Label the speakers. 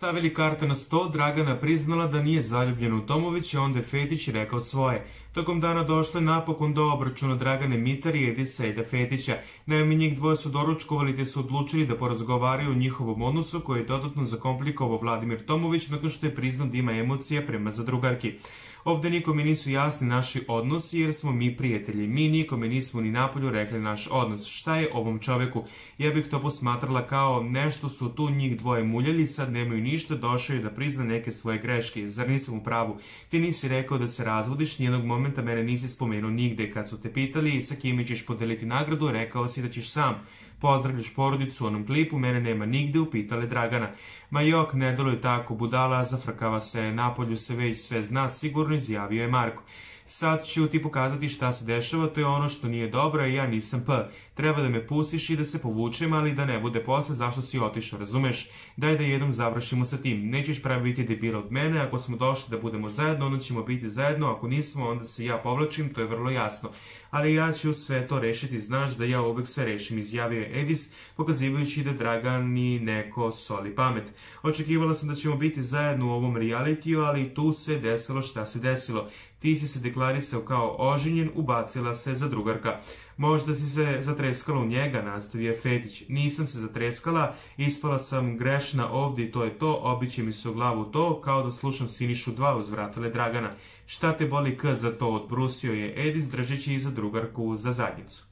Speaker 1: Stavili karte na sto, Dragana priznala da nije zaljubljena u Tomovića, onda je Fetić rekao svoje. Tokom dana došlo je napokon do obračuna Dragane Mitari, Edisa i Fetića. Naime, njih dvoje su doručkovali te su odlučili da porazgovaraju o njihovom odnosu koji je dodatno zakomplikovao Vladimir Tomović nakon što je priznao da ima emocija prema zadrugarki. Ovde nikome nisu jasni naši odnosi jer smo mi prijatelji. Mi nikome nismo ni napolju rekli naš odnos. Šta je ovom čoveku? Ja bih to posmatrala kao nešto su tu njih dvoje muljali, sad nemaju ništa, došao je da prizna neke svoje greške. Zar nisam u pravu? Ti nisi rekao da se razvodiš, nijednog momenta mene nisi spomenuo nigde. Kad su te pitali sa kime ćeš podeliti nagradu, rekao si da ćeš sam. Pozdravljaš porodicu u onom klipu, mene nema nigde, upitale Dragana. Ma jok, ne deluje tako, budala, zafrkava se, napolju se već sve zna, sigurno izjavio je Marko. Sad ću ti pokazati šta se dešava, to je ono što nije dobro i ja nisam P. Treba da me pustiš i da se povučem, ali da ne bude posle zašto si otišao, razumeš? Daj da jednom završimo sa tim. Nećeš praviti debila od mene, ako smo došli da budemo zajedno, onda ćemo biti zajedno, ako nismo, onda se ja povlačim, to je vrlo jasno. Ali ja ću sve to rešiti, znaš da ja uvek sve rešim, izjavio je Edis, pokazivajući da Dragani neko soli pamet. Očekivala sam da ćemo biti zajedno u ovom realitiju, ali tu se desilo šta se desilo. Ti si se deklarisao kao oženjen, ubacila se zadrugarka. Možda si se zatreskala u njega, nastavio Fetić. Nisam se zatreskala, ispala sam grešna ovdje i to je to, obiće mi se u glavu to, kao da slušam Sinišu 2, uzvratile Dragana. Šta te boli K za to, odbrusio je Edis držeći i zadrugarku za zadnjicu.